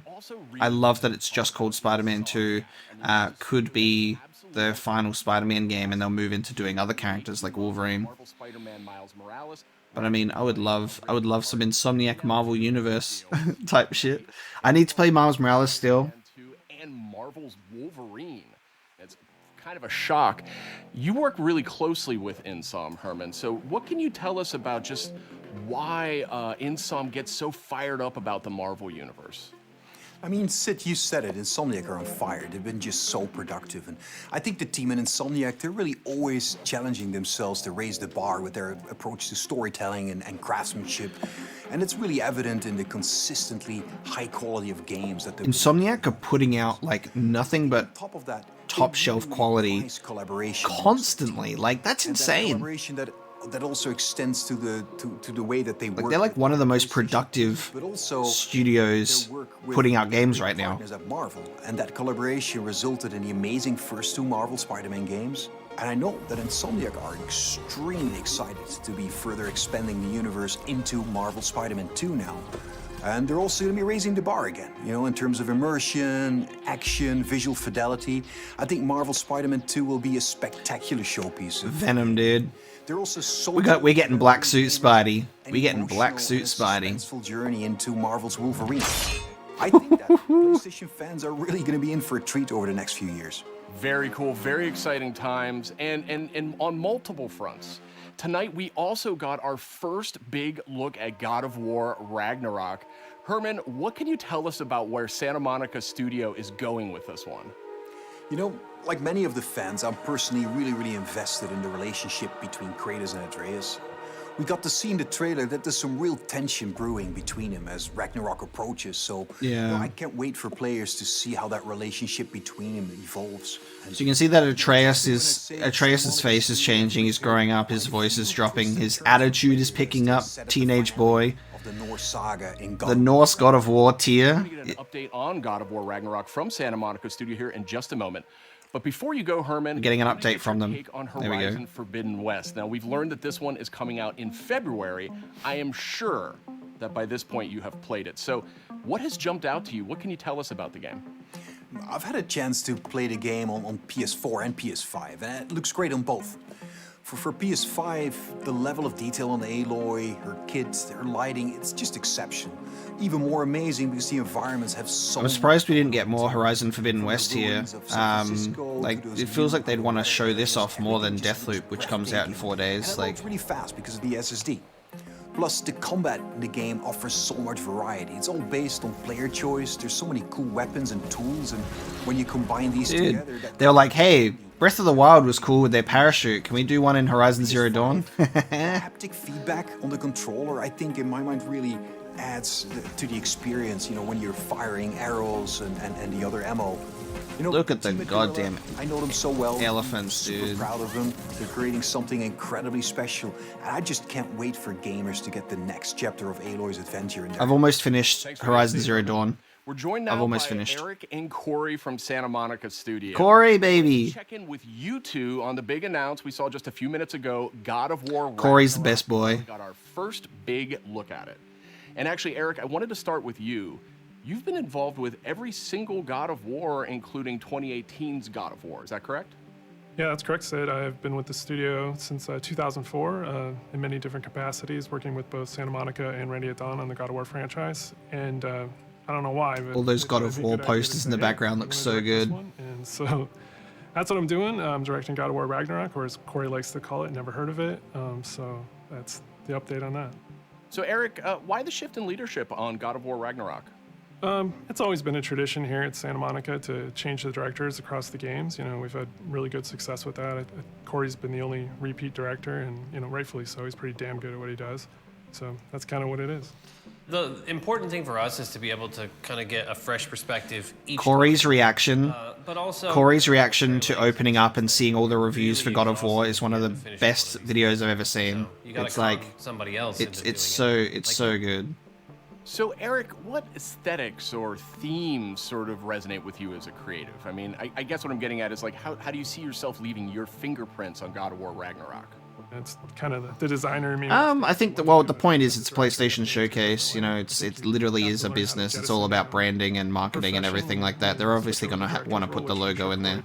I love that it's just called Spider-Man 2. Could be the final Spider-Man game, and they'll move into doing other characters like Wolverine. Marvel Spider-Man Miles Morales. But I mean, I would love some Insomniac Marvel Universe type shit. I need to play Miles Morales still. And Marvel's Wolverine. It's kind of a shock. You work really closely with Insom, Herman. So what can you tell us about just why Insom gets so fired up about the Marvel Universe? I mean, Sid, you said it. Insomniac are on fire. They've been just so productive. And I think the team in Insomniac, they're really always challenging themselves to raise the bar with their approach to storytelling and craftsmanship. And it's really evident in the consistently high quality of games that Insomniac are putting out like nothing but top shelf quality constantly. Like, that's insane. That also extends to the way that they work. They're like one of the most productive studios putting out games right now. At Marvel, and that collaboration resulted in the amazing first 2 Marvel Spider-Man games. And I know that Insomniac are extremely excited to be further expanding the universe into Marvel Spider-Man 2 now. And they're also going to be raising the bar again, you know, in terms of immersion, action, visual fidelity. I think Marvel Spider-Man 2 will be a spectacular showpiece. Venom, dude. They're also so we're getting Black Suit Spidey. We're getting Black Suit Spidey. Full journey into Marvel's Wolverine. I think that PlayStation fans are really going to be in for a treat over the next few years. Very cool, very exciting times, and on multiple fronts. Tonight, we also got our first big look at God of War Ragnarok. Herman, what can you tell us about where Santa Monica Studio is going with this one? You know, like many of the fans, I'm personally really invested in the relationship between Kratos and Atreus. We got to see in the trailer that there's some real tension brewing between them as Ragnarok approaches, so yeah. You know, I can't wait for players to see how that relationship between them evolves. So you can see that Atreus's face is changing, he's growing up, his voice is dropping, his attitude is picking up, teenage boy. The Norse saga in the Norse God of War tier. We're going to get an update on God of War Ragnarok from Santa Monica Studio here in just a moment. But before you go, Herman, we're getting an update from them. Take on There we Horizon go. Forbidden West. Now, we've learned that this one is coming out in February. I am sure that by this point you have played it. So what has jumped out to you? What can you tell us about the game? I've had a chance to play the game on PS4 and PS5, and it looks great on both. For PS5, the level of detail on Aloy, her kids, their lighting, it's just exceptional. Even more amazing because the environments have so... I'm surprised we didn't get more Horizon Forbidden West here. Like, it feels like they'd want to show this off more than Deathloop, which comes out in 4 days. And it loads really fast because of the SSD. Plus, the combat in the game offers so much variety. It's all based on player choice. There's so many cool weapons and tools, and when you combine these together... They were like, hey, Breath of the Wild was cool with their parachute. Can we do one in Horizon Zero Dawn? Haptic feedback on the controller, I think, in my mind, really adds to the experience, you know, when you're firing arrows and the other ammo. You know, look at the goddamn I know them so well. elephants, I'm super dude. proud of them. They're creating something incredibly special. And I just can't wait for gamers to get the next chapter of Aloy's adventure in there. I've almost finished Horizon Zero Dawn. We're joined now I've almost by finished. Eric and Corey from Santa Monica Studio. Corey, baby. Check in with you two on the big announce we saw just a few minutes ago, God of War Ragnarok. Corey's the best boy. We got our first big look at it. And actually, Eric, I wanted to start with you. You've been involved with every single God of War, including 2018's God of War. Is that correct? Yeah, that's correct, Sid. I've been with the studio since 2004 in many different capacities, working with both Santa Monica and Randy at Dawn on the God of War franchise. And I don't know why, but All those God of War posters in the background look so good. And so that's what I'm doing. I'm directing God of War Ragnarok, or as Corey likes to call it, never heard of it. So that's the update on that. So, Eric, why the shift in leadership on God of War Ragnarok? It's always been a tradition here at Santa Monica to change the directors across the games. You know, we've had really good success with that. Corey's been the only repeat director, and, you know, rightfully so. He's pretty damn good at what he does. So that's kind of what it is. The important thing for us is to be able to kind of get a fresh perspective each Corey's reaction, but also Corey's reaction to opening up and seeing all the reviews for God of War is one of the best videos I've ever seen. It's like somebody else. It's so good. So, Eric, what aesthetics or themes sort of resonate with you as a creative? I mean, I guess what I'm getting at is, like, how do you see yourself leaving your fingerprints on God of War Ragnarok? It's kind of the designer. I think the point is it's a PlayStation showcase. You know, it literally is a business. It's all about branding and marketing and everything like that. They're obviously gonna want to put the logo in there.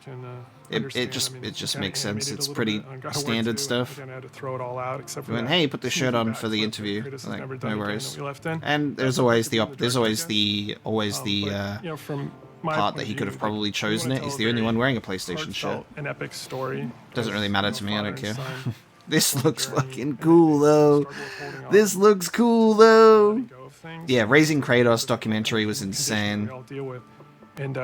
It just makes sense. It's pretty standard stuff. Again, I had to throw it all out except for We went, hey, put the shirt on for the interview. Like, no worries. And there's always the part that he could have probably chosen it. He's the only one wearing a PlayStation shirt. An epic story. Doesn't really matter to me. I don't care. This looks fucking cool though. This looks cool though. Yeah, Raising Kratos documentary was insane. And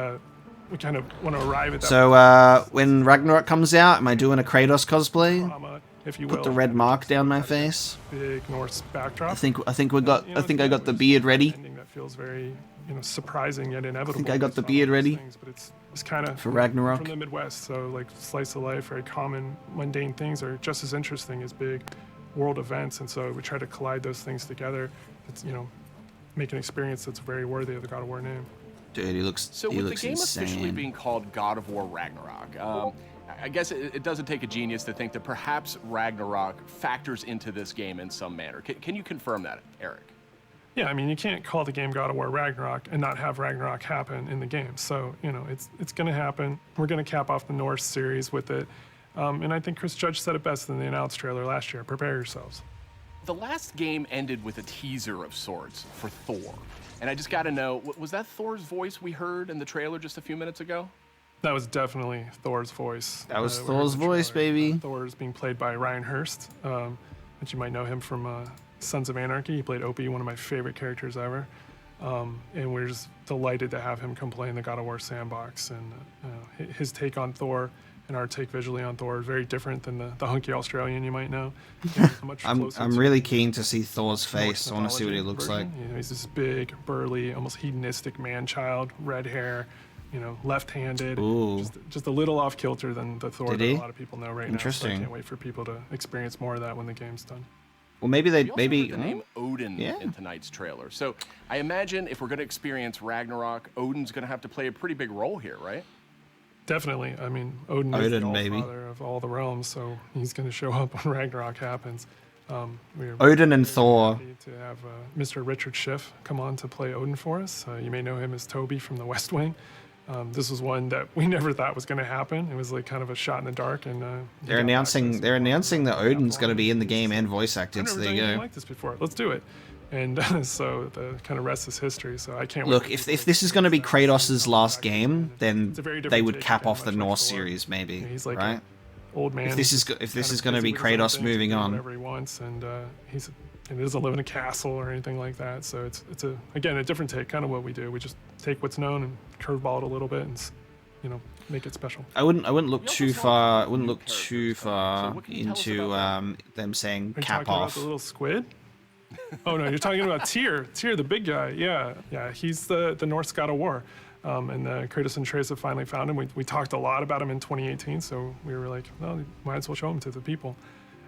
we kind of want to arrive at that. So when Ragnarok comes out, am I doing a Kratos cosplay? If you will, put the red mark down my face. Big Norse backdrop. I think I got the beard ready. That feels very surprising yet inevitable. I think I got the beard ready. But it's kind of for Ragnarok. From the Midwest, so like slice of life, very common, mundane things are just as interesting as big world events, and so we try to collide those things together. It's make an experience that's very worthy of the God of War name. Dude, he looks So he with looks the game insane. officially being called God of War Ragnarok, I guess it doesn't take a genius to think that perhaps Ragnarok factors into this game in some manner. Can you confirm that, Eric? Yeah, I mean, you can't call the game God of War Ragnarok and not have Ragnarok happen in the game. So, it's going to happen. We're going to cap off the Norse series with it. And I think Chris Judge said it best in the announced trailer last year. Prepare yourselves. The last game ended with a teaser of sorts for Thor. And I just got to know, was that Thor's voice we heard in the trailer just a few minutes ago? That was definitely Thor's voice. That was Thor's voice, baby. Thor is being played by Ryan Hurst, which you might know him from Sons of Anarchy. He played Opie, one of my favorite characters ever. And we're just delighted to have him come play in the God of War sandbox. And his take on Thor and our take visually on Thor is very different than the hunky Australian you might know. I'm really keen to see Thor's face. I want to see what he looks like. He's this big, burly, almost hedonistic man-child, red hair, left-handed. Just a little off kilter than the Thor that a lot of people know right now. So I can't wait for people to experience more of that when the game's done. Well, maybe they we also heard the name Odin in tonight's trailer. So I imagine if we're going to experience Ragnarok, Odin's going to have to play a pretty big role here, right? Definitely. I mean, Odin is the all-father of all the realms, so he's going to show up when Ragnarok happens. Odin and Thor. To have Mr. Richard Schiff come on to play Odin for us. You may know him as Toby from The West Wing. This was one that we never thought was going to happen. It was like kind of a shot in the dark, and they're announcing that Odin's going to be in the game and voice acted. So there you go. I've never done anything like this before. Let's do it. And so the kind of rest is history. So I can't look. wait. If this is going to be Kratos' last game, then they would cap off the Norse series, maybe. He's like right? Old man. If this is going to be Kratos moving on, whatever he wants, and he doesn't live in a castle or anything like that. So it's again a different take, kind of what we do. We just take what's known and curveball it a little bit, and make it special. I wouldn't look too far. I wouldn't look too far into them saying cap off. About the little squid? Oh no, you're talking about Tyr, the big guy. Yeah. He's the Norse God of War. And Kratos and Atreus have finally found him. We talked a lot about him in 2018, so we were like, well, might as well show him to the people.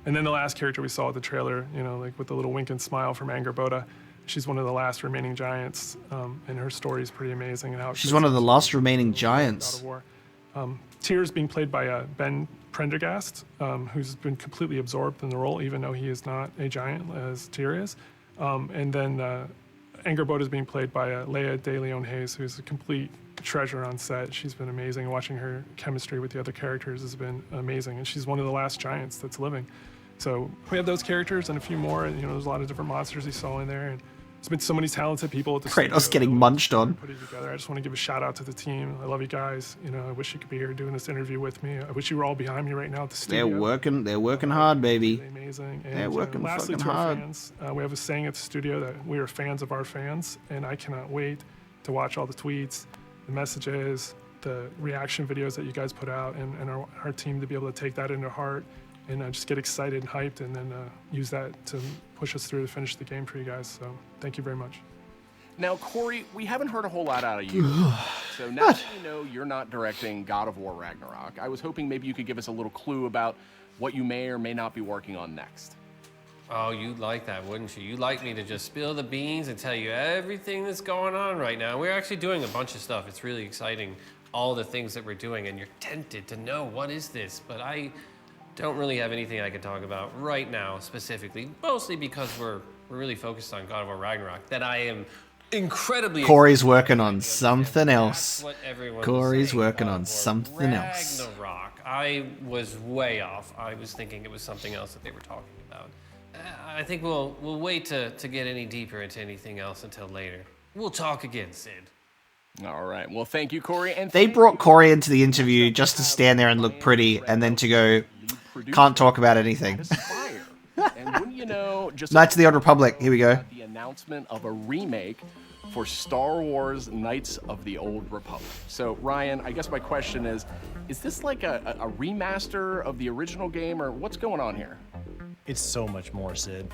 And then the last character we saw at the trailer, like with the little wink and smile from Angrboda, she's one of the last remaining giants, and her story is pretty amazing. And how she's one of the last remaining giants. Tyr is being played by Ben Prendergast, who's been completely absorbed in the role, even though he is not a giant as Tyr is. And then Angrboda is being played by Leia De Leon Hayes, who's a complete treasure on set. She's been amazing. Watching her chemistry with the other characters has been amazing, and she's one of the last giants that's living. So we have those characters and a few more, and there's a lot of different monsters he saw in there, and there's been so many talented people at the Kratos getting munched on. Put it together. I just want to give a shout out to the team. I love you guys. I wish you could be here doing this interview with me. I wish you were all behind me right now at the studio. They're working hard, baby. Amazing. And they're working lastly, fucking to our hard. fans, we have a saying at the studio that we are fans of our fans, and I cannot wait to watch all the tweets, the messages, the reaction videos that you guys put out, and our team to be able to take that into heart and just get excited and hyped, and then use that to push us through to finish the game for you guys. So thank you very much. Now, Corey, we haven't heard a whole lot out of you. So now that we know you're not directing God of War Ragnarok, I was hoping maybe you could give us a little clue about what you may or may not be working on next. Oh, you'd like that, wouldn't you? You'd like me to just spill the beans and tell you everything that's going on right now. We're actually doing a bunch of stuff. It's really exciting, all the things that we're doing, and you're tempted to know what is this. But I Don't really have anything I can talk about right now specifically, mostly because we're really focused on God of War Ragnarok, that I am incredibly Corey's working on something That's else. what everyone's Corey's saying. working God on of War something else. Ragnarok. I was way off. I was thinking it was something else that they were talking about. I think we'll wait to get any deeper into anything else until later. We'll talk again, Sid. All right. Well, thank you, Corey. And They brought Corey into the interview just to stand there and look pretty, and then to go, can't talk about anything. And wouldn't you know, just Knights of the Old Republic, here we go. the announcement of a remake for Star Wars Knights of the Old Republic. So, Ryan, I guess my question is this like a remaster of the original game, or what's going on here? It's so much more, Sid.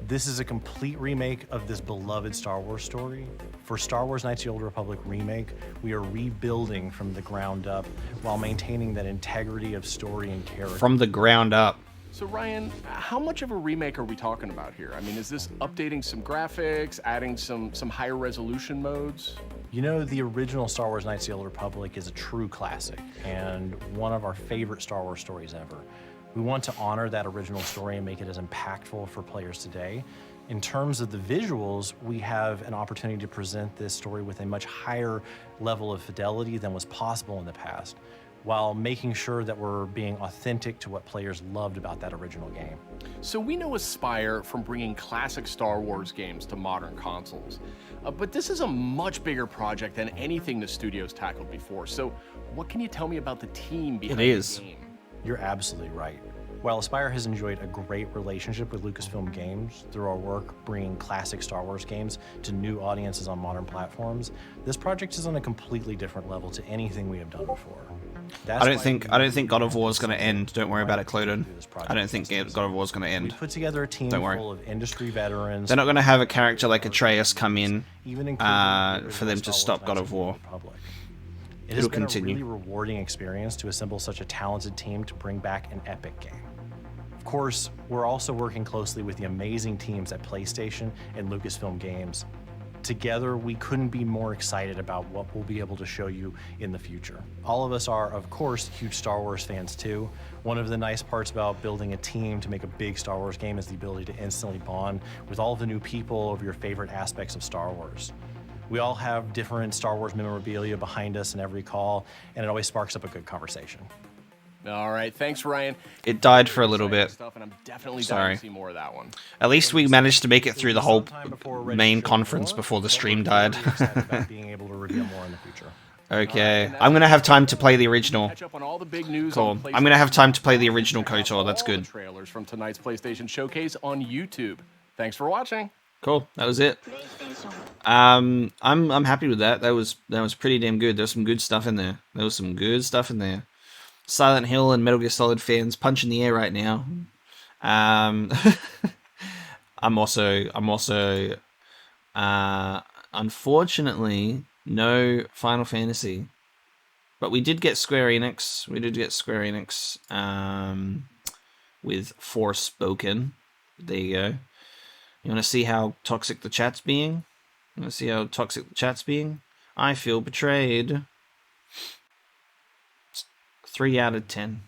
This is a complete remake of this beloved Star Wars story. For Star Wars Knights of the Old Republic remake, we are rebuilding from the ground up while maintaining that integrity of story and character. From the ground up. So, Ryan, how much of a remake are we talking about here? I mean, is this updating some graphics, adding some higher resolution modes? You know, the original Star Wars Knights of the Old Republic is a true classic and one of our favorite Star Wars stories ever. We want to honor that original story and make it as impactful for players today. In terms of the visuals, we have an opportunity to present this story with a much higher level of fidelity than was possible in the past, while making sure that we're being authentic to what players loved about that original game. So we know Aspire from bringing classic Star Wars games to modern consoles, but this is a much bigger project than anything the studio's tackled before. So what can you tell me about the team behind the game? You're absolutely right. While Aspire has enjoyed a great relationship with Lucasfilm Games through our work bringing classic Star Wars games to new audiences on modern platforms, this project is on a completely different level to anything we have done before. I don't think God of War is going to end. Don't worry about it, Cloden. I don't think God of War is going to end. We put together a team full of industry veterans. They're not going to have a character like Atreus come in for them to stop God of War. It has been a really rewarding experience to assemble such a talented team to bring back an epic game. Of course, we're also working closely with the amazing teams at PlayStation and Lucasfilm Games. Together, we couldn't be more excited about what we'll be able to show you in the future. All of us are, of course, huge Star Wars fans too. One of the nice parts about building a team to make a big Star Wars game is the ability to instantly bond with all of the new people over your favorite aspects of Star Wars. We all have different Star Wars memorabilia behind us in every call, and it always sparks up a good conversation. All right, thanks, Ryan. It died for a little bit. Stuff, and I'm definitely Sorry. dying to see more of that one. At least we managed to make it through the whole main conference before the stream died. Being able to reveal more in the future. Okay, I'm gonna have time to play the original. Catch up on all the big news Cool. on I'm gonna have time to play the original KOTOR. That's good. Trailers from tonight's PlayStation Showcase on YouTube. Thanks for watching. Cool. That was it. I'm happy with that. That was pretty damn good. There's some good stuff in there. There was some good stuff in there. Silent Hill and Metal Gear Solid fans punch in the air right now. I'm also unfortunately no Final Fantasy, but we did get Square Enix. With Forspoken. There you go. You want to see how toxic the chat's being? I feel betrayed. 3 out of 10.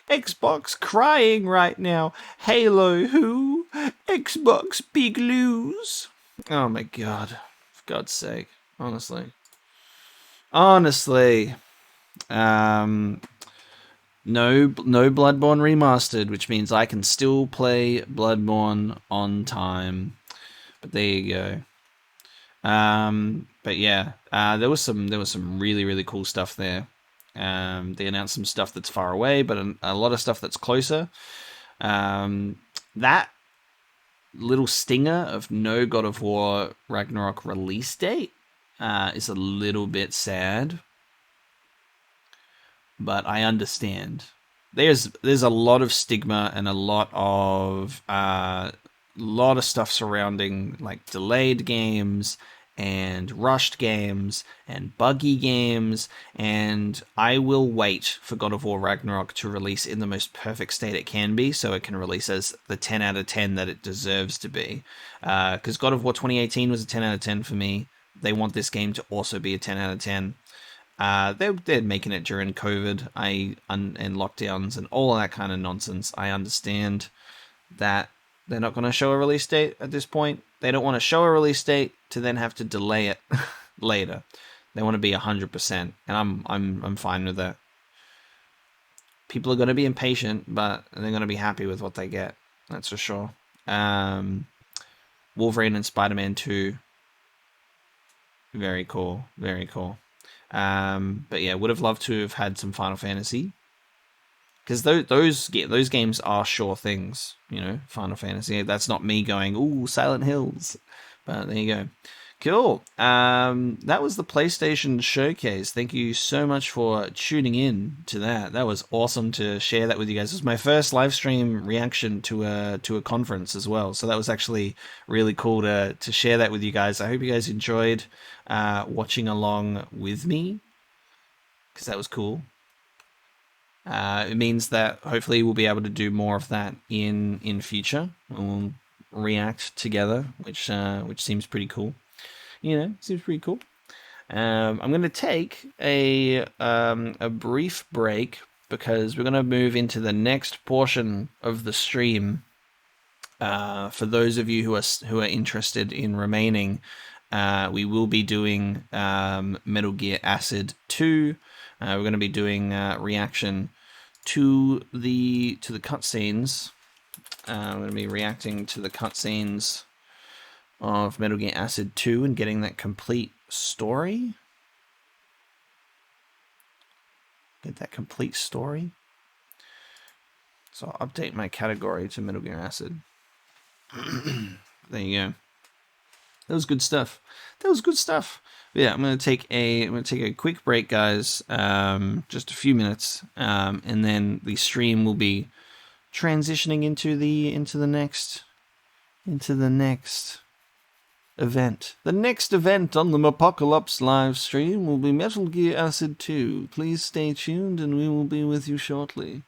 Xbox crying right now. Halo who? Xbox big lose. Oh my god. For God's sake. Honestly. No Bloodborne Remastered, which means I can still play Bloodborne on time. But there you go. But yeah, there was some really cool stuff there. They announced some stuff that's far away, but a lot of stuff that's closer. That little stinger of no God of War Ragnarok release date is a little bit sad. But I understand. There's a lot of stigma and a lot of stuff surrounding like delayed games and rushed games and buggy games, and I will wait for God of War Ragnarok to release in the most perfect state it can be, so it can release as the 10 out of 10 that it deserves to be. Because God of War 2018 was a 10 out of 10 for me. They want this game to also be a 10 out of 10. They're making it during COVID and lockdowns and all of that kind of nonsense. I understand that they're not going to show a release date at this point. They don't want to show a release date to then have to delay it later. They want to be 100%, and I'm fine with that. People are going to be impatient, but they're going to be happy with what they get. That's for sure. Wolverine and Spider-Man 2. Very cool. Very cool. But yeah, would have loved to have had some Final Fantasy. Because those games are sure things, you know, Final Fantasy. That's not me going, ooh, Silent Hills. But there you go. Cool. That was the PlayStation Showcase. Thank you so much for tuning in to that. That was awesome to share that with you guys. It was my first live stream reaction to a conference as well. So that was actually really cool to share that with you guys. I hope you guys enjoyed watching along with me, because that was cool. It means that hopefully we'll be able to do more of that in future. We'll react together, which seems pretty cool. You know, seems pretty cool. I'm going to take a brief break because we're going to move into the next portion of the stream. For those of you who are interested in remaining, we will be doing Metal Gear Acid 2. We're going to be doing reaction to the cutscenes. I'm going to be reacting to the cutscenes of Metal Gear Acid 2 and getting that complete story. Get that complete story. So I'll update my category to Metal Gear Acid. There you go. That was good stuff. That was good stuff. But yeah, I'm gonna take a quick break, guys. Just a few minutes, and then the stream will be transitioning into the next event. The next event on the Mapocolops live stream will be Metal Gear Acid 2. Please stay tuned, and we will be with you shortly.